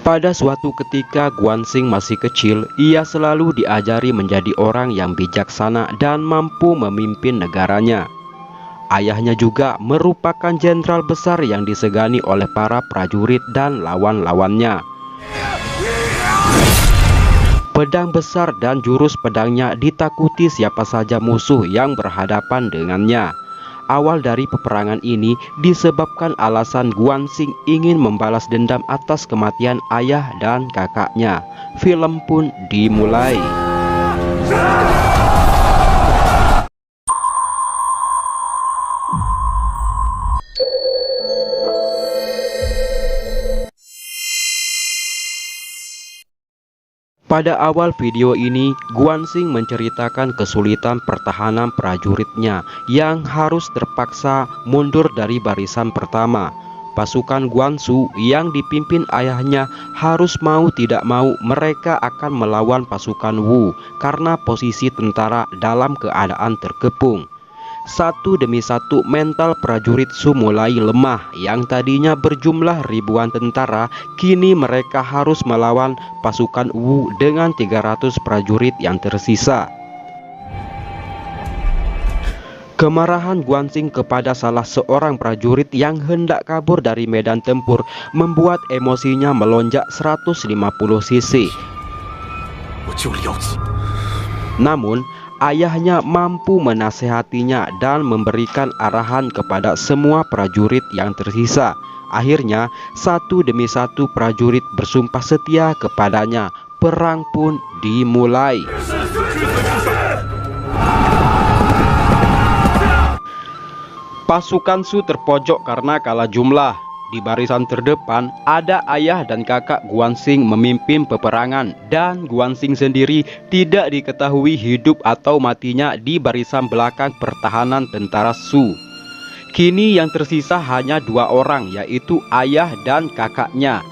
Pada suatu ketika Guanxing masih kecil, ia selalu diajari menjadi orang yang bijaksana dan mampu memimpin negaranya. Ayahnya juga merupakan jenderal besar yang disegani oleh para prajurit dan lawan-lawannya. Pedang besar dan jurus pedangnya ditakuti siapa saja musuh yang berhadapan dengannya. Awal dari peperangan ini disebabkan alasan Guanxing ingin membalas dendam atas kematian ayah dan kakaknya. Film pun dimulai. Pada awal video ini, Guanxing menceritakan kesulitan pertahanan prajuritnya yang harus terpaksa mundur dari barisan pertama. Pasukan Guangxu yang dipimpin ayahnya harus mau tidak mau mereka akan melawan pasukan Wu karena posisi tentara dalam keadaan terkepung. Satu demi satu mental prajurit Shu mulai lemah. Yang tadinya berjumlah ribuan tentara, kini mereka harus melawan pasukan Wu dengan 300 prajurit yang tersisa. Kemarahan Guanxing kepada salah seorang prajurit yang hendak kabur dari medan tempur membuat emosinya melonjak 150 cc. Namun ayahnya mampu menasehatinya dan memberikan arahan kepada semua prajurit yang tersisa. Akhirnya satu demi satu prajurit bersumpah setia kepadanya. Perang pun dimulai. Pasukan Shu terpojok karena kalah jumlah. Di barisan terdepan ada ayah dan kakak Guanxing memimpin peperangan, dan Guanxing sendiri tidak diketahui hidup atau matinya di barisan belakang pertahanan tentara Shu. Kini yang tersisa hanya dua orang, yaitu ayah dan kakaknya.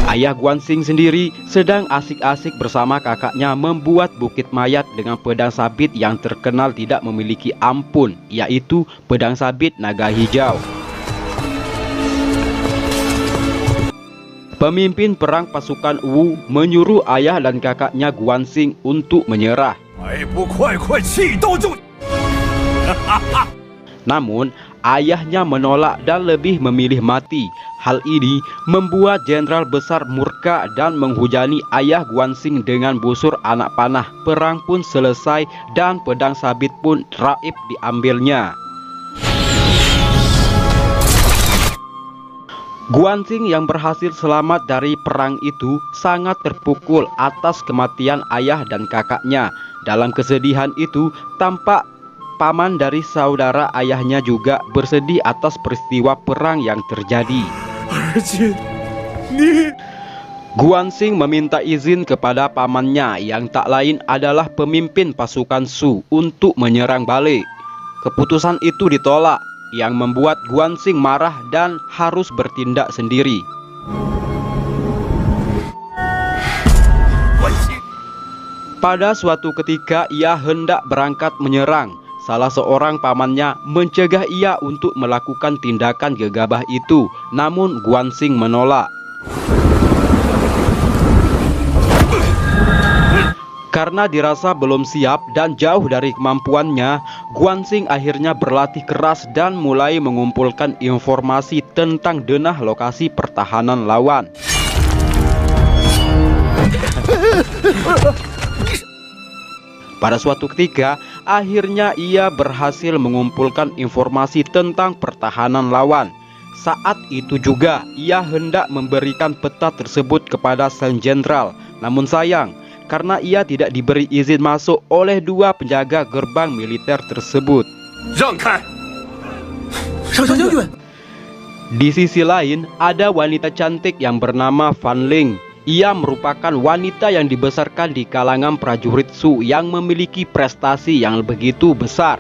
Ayah Guanxing sendiri sedang asik-asik bersama kakaknya membuat bukit mayat dengan pedang sabit yang terkenal tidak memiliki ampun, yaitu pedang sabit naga hijau. Pemimpin perang pasukan Wu menyuruh ayah dan kakaknya Guanxing untuk menyerah. Namun ayahnya menolak dan lebih memilih mati. Hal ini membuat jenderal besar murka dan menghujani ayah Guanxing dengan busur anak panah. Perang pun selesai dan pedang sabit pun raib diambilnya. Guanxing yang berhasil selamat dari perang itu sangat terpukul atas kematian ayah dan kakaknya. Dalam kesedihan itu tampak paman dari saudara ayahnya juga bersedih atas peristiwa perang yang terjadi. Guanxing meminta izin kepada pamannya yang tak lain adalah pemimpin pasukan Shu untuk menyerang balik. Keputusan itu ditolak, yang membuat Guanxing marah dan harus bertindak sendiri. Pada suatu ketika ia hendak berangkat menyerang. Salah seorang pamannya mencegah ia untuk melakukan tindakan gegabah itu, namun Guanxing menolak. Karena dirasa belum siap dan jauh dari kemampuannya, Guanxing akhirnya berlatih keras dan mulai mengumpulkan informasi tentang denah lokasi pertahanan lawan. Pada suatu ketika, akhirnya ia berhasil mengumpulkan informasi tentang pertahanan lawan. Saat itu juga, ia hendak memberikan peta tersebut kepada sang jenderal. Namun sayang, karena ia tidak diberi izin masuk oleh dua penjaga gerbang militer tersebut. Di sisi lain, ada wanita cantik yang bernama Fan Ling. Ia merupakan wanita yang dibesarkan di kalangan prajurit Shu yang memiliki prestasi yang begitu besar.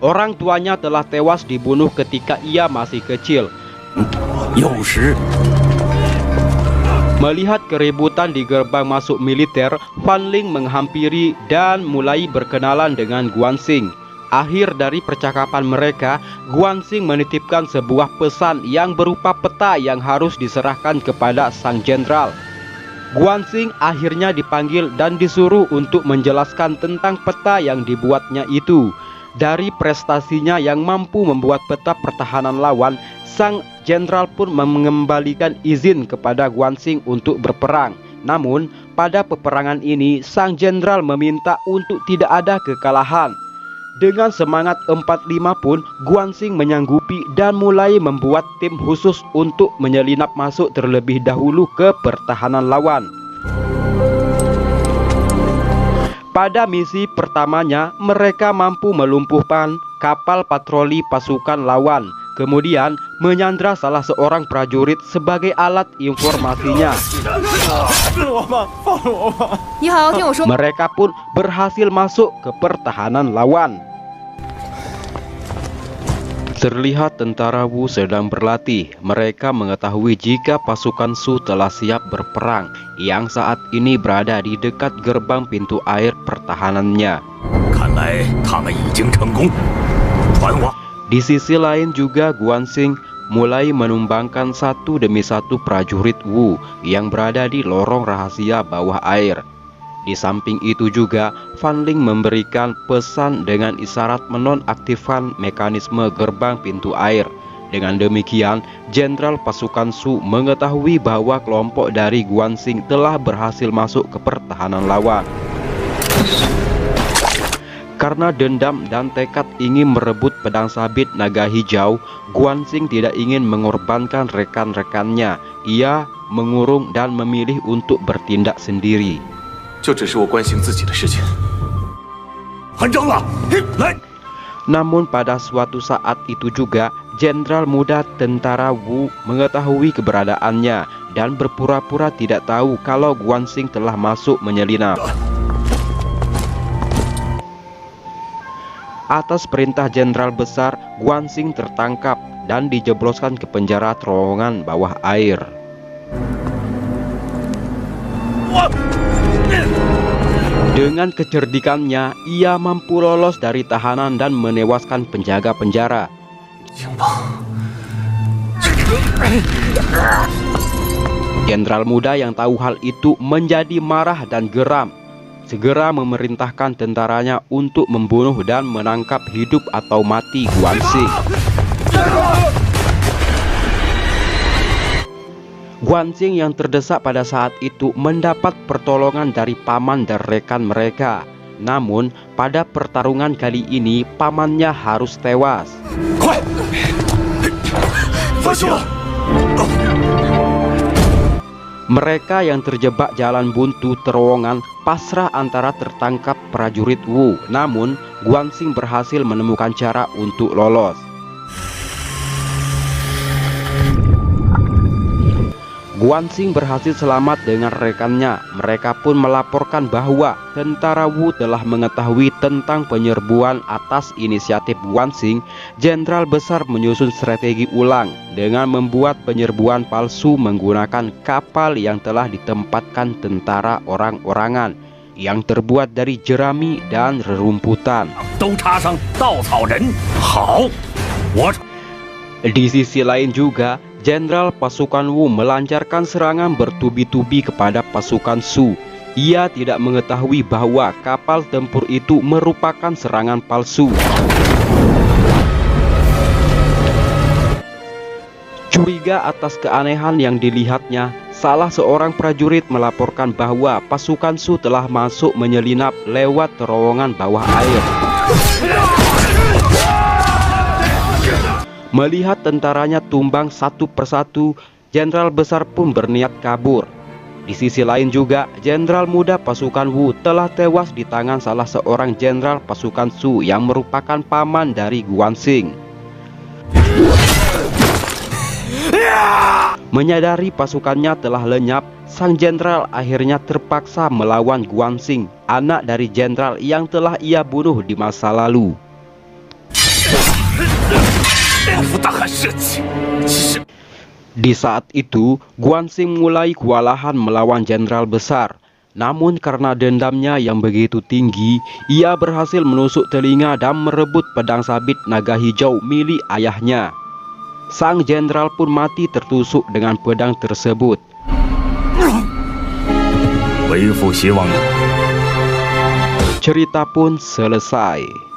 Orang tuanya telah tewas dibunuh ketika ia masih kecil. Melihat keributan di gerbang masuk militer, Fan Ling menghampiri dan mulai berkenalan dengan Guanxing. Akhir dari percakapan mereka, Guanxing menitipkan sebuah pesan yang berupa peta yang harus diserahkan kepada sang jenderal. Guanxing akhirnya dipanggil dan disuruh untuk menjelaskan tentang peta yang dibuatnya itu. Dari prestasinya yang mampu membuat peta pertahanan lawan, sang jenderal pun mengembalikan izin kepada Guanxing untuk berperang. Namun, pada peperangan ini, sang jenderal meminta untuk tidak ada kekalahan. Dengan semangat 45 pun, Guanxing menyanggupi dan mulai membuat tim khusus untuk menyelinap masuk terlebih dahulu ke pertahanan lawan. Pada misi pertamanya, mereka mampu melumpuhkan kapal patroli pasukan lawan, kemudian menyandra salah seorang prajurit sebagai alat informasinya. Mereka pun berhasil masuk ke pertahanan lawan. Terlihat tentara Wu sedang berlatih. Mereka mengetahui jika pasukan Shu telah siap berperang, yang saat ini berada di dekat gerbang pintu air pertahanannya. Di sisi lain juga Guanxing mulai menumbangkan satu demi satu prajurit Wu yang berada di lorong rahasia bawah air. Di samping itu juga, Fan Ling memberikan pesan dengan isyarat menonaktifkan mekanisme gerbang pintu air. Dengan demikian, jenderal pasukan Shu mengetahui bahwa kelompok dari Guanxing telah berhasil masuk ke pertahanan lawan. Karena dendam dan tekad ingin merebut pedang sabit naga hijau, Guanxing tidak ingin mengorbankan rekan-rekannya. Ia mengurung dan memilih untuk bertindak sendiri. Namun pada suatu saat itu juga, jenderal muda tentara Wu mengetahui keberadaannya dan berpura-pura tidak tahu kalau Guanxing telah masuk menyelinap. Atas perintah jenderal besar, Guanxing tertangkap dan dijebloskan ke penjara terowongan bawah air. Dengan kecerdikannya, ia mampu lolos dari tahanan dan menewaskan penjaga penjara. Jenderal muda yang tahu hal itu menjadi marah dan geram. Segera memerintahkan tentaranya untuk membunuh dan menangkap hidup atau mati Guanxing. Guanxing yang terdesak pada saat itu mendapat pertolongan dari paman dan rekan mereka. Namun, pada pertarungan kali ini, pamannya harus tewas. Mereka yang terjebak jalan buntu terowongan pasrah antara tertangkap prajurit Wu. Namun, Guanxing berhasil menemukan cara untuk lolos. Guanxing berhasil selamat dengan rekannya. Mereka pun melaporkan bahwa tentara Wu telah mengetahui tentang penyerbuan. Atas inisiatif Guanxing, jenderal besar menyusun strategi ulang dengan membuat penyerbuan palsu menggunakan kapal yang telah ditempatkan tentara orang-orangan yang terbuat dari jerami dan rerumputan. Di sisi lain juga, jenderal pasukan Wu melancarkan serangan bertubi-tubi kepada pasukan Shu. Ia tidak mengetahui bahwa kapal tempur itu merupakan serangan palsu. Curiga atas keanehan yang dilihatnya, salah seorang prajurit melaporkan bahwa pasukan Shu telah masuk menyelinap lewat terowongan bawah air. Melihat tentaranya tumbang satu persatu, jenderal besar pun berniat kabur. Di sisi lain juga, jenderal muda pasukan Wu telah tewas di tangan salah seorang jenderal pasukan Shu yang merupakan paman dari Guanxing. Menyadari pasukannya telah lenyap, sang jenderal akhirnya terpaksa melawan Guanxing, anak dari jenderal yang telah ia bunuh di masa lalu. Di saat itu, Guanxing mulai kewalahan melawan jenderal besar. Namun karena dendamnya yang begitu tinggi, ia berhasil menusuk telinga dan merebut pedang sabit naga hijau milik ayahnya. Sang jenderal pun mati tertusuk dengan pedang tersebut. Cerita pun selesai.